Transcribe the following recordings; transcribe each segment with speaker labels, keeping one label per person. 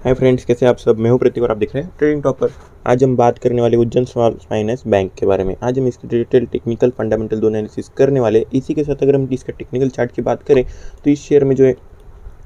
Speaker 1: Hi friends, कैसे आप सब। मैं हूं प्रतीक और आप देख रहे हैं ट्रेडिंग टॉपर। आज हम बात करने वाले उज्जैन स्मॉल फाइनेंस बैंक के बारे में। आज हम इसकी डिटेल टेक्निकल फंडामेंटल दोनों एनालिसिस करने वाले। इसी के साथ अगर हम इसका टेक्निकल चार्ट की बात करें तो इस शेयर में जो है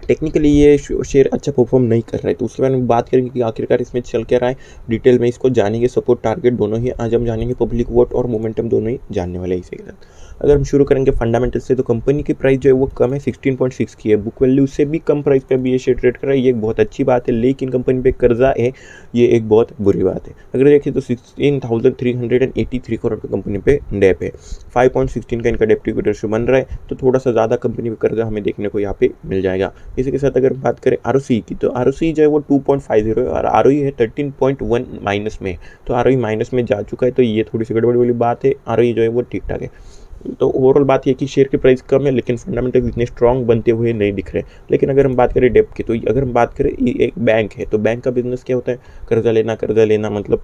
Speaker 1: टेक्निकली ये शेयर अच्छा परफॉर्म नहीं कर रहा है, तो उसके बारे में बात करेंगे कि आखिरकार इसमें चल क्या रहा है। डिटेल में इसको जानेंगे, सपोर्ट टारगेट दोनों ही आज हम जानेंगे, पब्लिक वोट और मोमेंटम दोनों ही जानने वाले हैं इसी के साथ। अगर हम शुरू करेंगे फंडामेंटल से, तो कंपनी की प्राइस जो है वो कम है, 16.6 की है। बुक वैल्यू से भी कम प्राइस पे भी ये शेयर ट्रेड कर रहा है, ये एक बहुत अच्छी बात है। लेकिन कंपनी पे कर्जा है, ये एक बहुत बुरी बात है। अगर देखिए तो 16,383 करोड़ का कंपनी पे डेप है, 5.16 का इनका डेप्ट इक्विटी रेशियो बन रहा है, तो थोड़ा सा ज़्यादा कंपनी पे कर्जा हमें देखने को यहाँ पे मिल जाएगा। इसी के साथ अगर बात करें आरओसी की, तो आरओसी जो है वो 2.50 है और आरओई है 13.1 माइनस में। तो आरओई माइनस में जा चुका है, तो ये थोड़ी सी गड़बड़ी वाली बात है। आरओई जो है वो ठीक ठाक है। तो ओवरऑल बात ये कि शेयर की प्राइस कम है, लेकिन फंडामेंटल इतने स्ट्रॉन्ग बनते हुए नहीं दिख रहे। लेकिन अगर हम बात करें डेप्थ की, तो अगर हम बात करें ये एक बैंक है, तो बैंक का बिजनेस क्या होता है? कर्जा लेना मतलब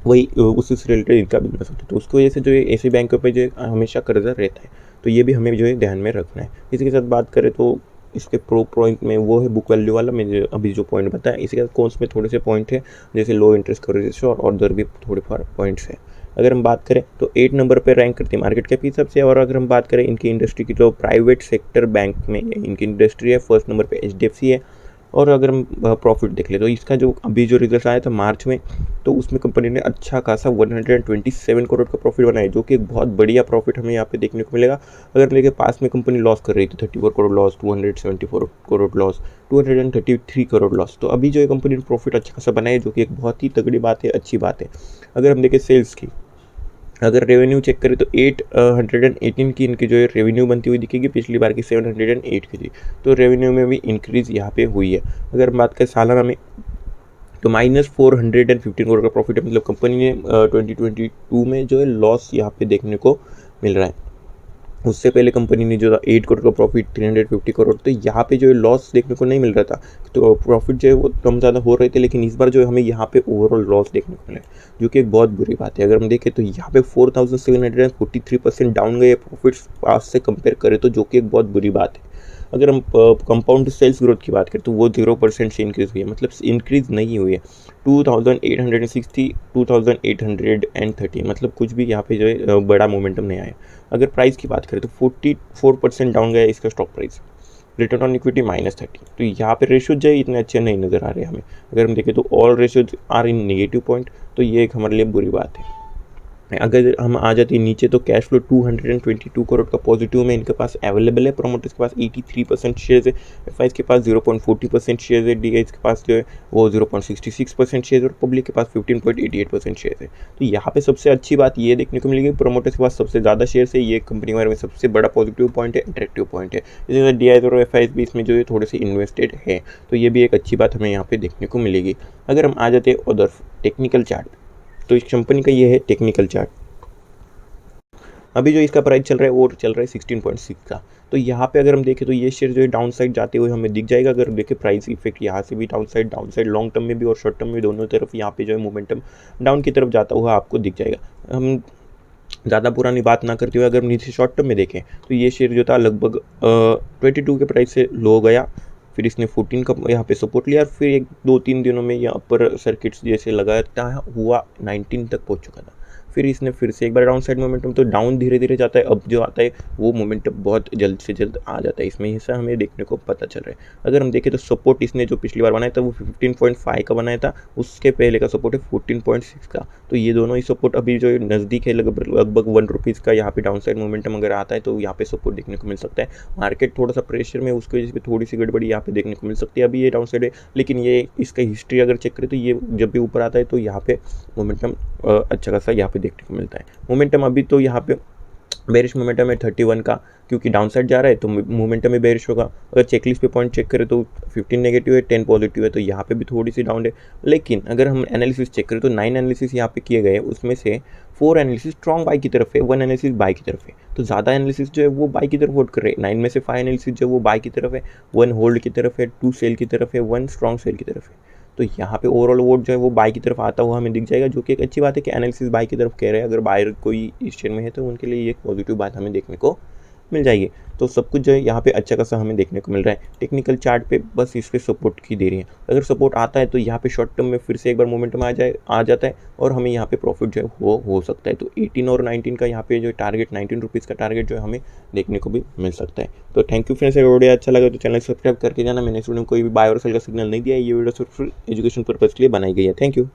Speaker 1: वही उसी से रिलेटेड इनका बिजनेस होता है। तो उसकी वजह से जो है ऐसे बैंकों पे जो है हमेशा कर्जा रहता है। तो ये भी हमें जो है ध्यान में रखना है। इसी के साथ बात करें तो इसके प्रो पॉइंट में वो है बुक वैल्यू वाला, मैंने अभी जो पॉइंट बताया। इसी के साथ कौन में थोड़े से पॉइंट है, जैसे लो इंटरेस्ट कवरेज रेशियो और अदर भी थोड़े पॉइंट्स हैं। अगर हम बात करें तो 8 नंबर पर रैंक करती है मार्केट कैप हिसाब से। और अगर हम बात करें इनकी इंडस्ट्री की, तो प्राइवेट सेक्टर बैंक में इनकी इंडस्ट्री है। फर्स्ट नंबर पे एचडीएफसी है। और अगर हम प्रॉफिट देख ले, तो इसका जो अभी जो रिजल्ट आया था मार्च में, तो उसमें कंपनी ने अच्छा खासा 127 करोड़ का प्रॉफिट बनाया, जो कि एक बहुत बढ़िया प्रॉफिट हमें यहाँ पे देखने को मिलेगा। अगर लेके पास में कंपनी लॉस कर रही थी, 34 crore loss, 274 crore loss, 233 crore loss, तो अभी जो है कंपनी ने प्रॉफिट अच्छा खासा बनाया, जो कि एक बहुत ही तगड़ी बात है, अच्छी बात है। अगर हम देखें सेल्स की, अगर रेवेन्यू चेक करें तो 818 की इनकी जो है रेवेन्यू बनती हुई दिखेगी, पिछली बार की 708 की थी। तो रेवेन्यू में भी इंक्रीज यहाँ पे हुई है। अगर हम बात करें सालाना में, तो -415 करोड़ का प्रॉफिट है। मतलब कंपनी ने 2022 में जो है लॉस यहाँ पे देखने को मिल रहा है। उससे पहले कंपनी ने जो था 8 करोड़ का प्रॉफिट, 350 करोड़, तो यहाँ पे जो है लॉस देखने को नहीं मिल रहा था। तो प्रॉफिट जो है वो कम ज़्यादा हो रहे थे, लेकिन इस बार जो है हमें यहाँ पे ओवरऑल लॉस देखने को मिला, जो कि एक बहुत बुरी बात है। अगर हम देखें तो यहाँ पे 4743% डाउन गए प्रॉफिट्स पास से कंपेयर करें तो, जो कि एक बहुत बुरी बात है। अगर हम कंपाउंड सेल्स ग्रोथ की बात करें तो वो 0% से इंक्रीज हुई है, मतलब इंक्रीज नहीं हुई है। 2860, 2830, मतलब कुछ भी यहाँ पे जो है बड़ा मोमेंटम नहीं आया। अगर प्राइस की बात करें तो 44% डाउन गया इसका stock price. Return on equity -30। तो यहाँ पे रेशियो जो है इतने अच्छे नहीं नज़र आ रहे हमें। अगर हम देखें तो all ratios are in negative point, तो ये एक हमारे लिए बुरी बात है। अगर हम आ जाते हैं नीचे, तो कैश फ्लो 222 करोड़ का पॉजिटिव में इनके पास अवेलेबल है। प्रोमोटर्स के पास 83% शेयर्स है, एफआईज के पास 0.40% शेयर्स है, डीआईज के पास जो है वो 0.66% शेयर्स और पब्लिक के पास 15.88% शेयर्स है। तो यहाँ पे सबसे अच्छी बात ये देखने को मिलेगी, प्रोमोटर्स के पास सबसे ज़्यादा शेयर्स है, ये कंपनी में सबसे बड़ा पॉजिटिव पॉइंट है, अट्रैक्टिव पॉइंट है। इसी तरह डीआईज और एफआईज भी इसमें जो है थोड़े से इन्वेस्टेड है, तो ये भी एक अच्छी बात हमें यहाँ पे देखने को मिलेगी। अगर हम आ जाते हैं उधर टेक्निकल चार्ट, तो इस कंपनी का ये है टेक्निकल चार्ट। अभी जो इसका प्राइस चल रहा है वो चल रहा है 16.6 का। तो यहाँ पे अगर हम देखें तो ये शेयर जो है डाउन साइड जाते हुए हमें दिख जाएगा। अगर देखें प्राइस इफेक्ट यहाँ से भी डाउन साइड लॉन्ग टर्म में भी और शॉर्ट टर्म में, दोनों तरफ यहाँ पे जो है मोमेंटम डाउन की तरफ जाता हुआ आपको दिख जाएगा। हम ज़्यादा पुरानी बात ना करते हुए अगर नीचे शॉर्ट टर्म में देखें, तो ये शेयर जो था लगभग 22 के प्राइस से लो गया, फिर इसने 14 का यहाँ पे सपोर्ट लिया, और फिर 1-2-3 दिनों में यहाँ पर सर्किट्स जैसे लगाता हुआ 19 तक पहुँच चुका था। फिर इसने फिर से एक बार डाउन साइड मोमेंटम, तो डाउन धीरे धीरे जाता है। अब जो आता है वो मोमेंटम बहुत जल्द से जल्द आ जाता है, इसमें ऐसा हमें देखने को पता चल रहा है। अगर हम देखें तो सपोर्ट इसने जो पिछली बार बनाया था वो 15.5 का बनाया था, उसके पहले का सपोर्ट है 14.6 का। तो ये दोनों ही सपोर्ट अभी जो नज़दीक है, लगभग 1 रुपीज़ का यहाँ पे डाउन साइड मोमेंटम अगर आता है तो यहाँ पे सपोर्ट देखने को मिल सकता है। मार्केट थोड़ा सा प्रेशर में, उसकी वजह से थोड़ी सी गड़बड़ी यहाँ पे देखने को मिल सकती है। अभी ये डाउन साइड है, लेकिन ये इसका हिस्ट्री अगर चेक करें तो ये जब भी ऊपर आता है तो यहाँ पे मोमेंटम अच्छा खासा यहाँ पे देखने को मिलता है। मोमेंटम अभी तो यहाँ पे बेरिश मोमेंटम है 31 का, क्योंकि डाउन साइड जा रहा है तो मोमेंटम में बेरिश होगा। अगर चेकलिस्ट पे पॉइंट चेक करें तो 15 नेगेटिव है, 10 पॉजिटिव है, तो यहाँ पे भी थोड़ी सी डाउन है। लेकिन अगर हम एनालिसिस चेक करें तो 9 एनालिसिस यहाँ पे किए गए, उसमें से 4 एनालिसिस स्ट्रॉन्ग बाई की तरफ है, 1 एनालिसिस बाई की तरफ है। तो ज़्यादा एनालिसिस जो है वो बाई की तरफ वोट कर रहे हैं। 9 में से 5 एनालिसिस जो है वो बाई की तरफ है, 1 होल्ड की तरफ है, 2 सेल की तरफ है, 1 स्ट्रॉन्ग सेल की तरफ है। तो यहाँ पे ओवरऑल वोट जो है वो बाई की तरफ आता हुआ हमें दिख जाएगा, जो कि एक अच्छी बात है कि एनालिसिस बाई की तरफ कह रहे हैं। अगर बायर कोई इस शेयर में है तो उनके लिए ये एक पॉजिटिव बात हमें देखने को मिल जाएगी। तो सब कुछ जो है यहाँ पे अच्छा खासा हमें देखने को मिल रहा है। टेक्निकल चार्ट पे बस इस पे सपोर्ट की दे रही है। अगर सपोर्ट आता है तो यहाँ पे शॉर्ट टर्म में फिर से एक बार मोमेंटम आ जाता है और हमें यहाँ पे प्रॉफिट जो है वो हो सकता है। तो 18 और 19 का यहाँ पे जो टारगेट 19 रुपीज़ का टारगेट जो है हमें देखने को भी मिल सकता है। तो थैंक यू फ्रेंड्स, अगर वीडियो अच्छा लगा तो चैनल सब्सक्राइब करके जाना। मैंने इस वीडियो में कोई भी बाय और सेल का सिग्नल नहीं दिया है। ये वीडियो सिर्फ एजुकेशन पर्पज़ के लिए बनाई गई है। Thank you.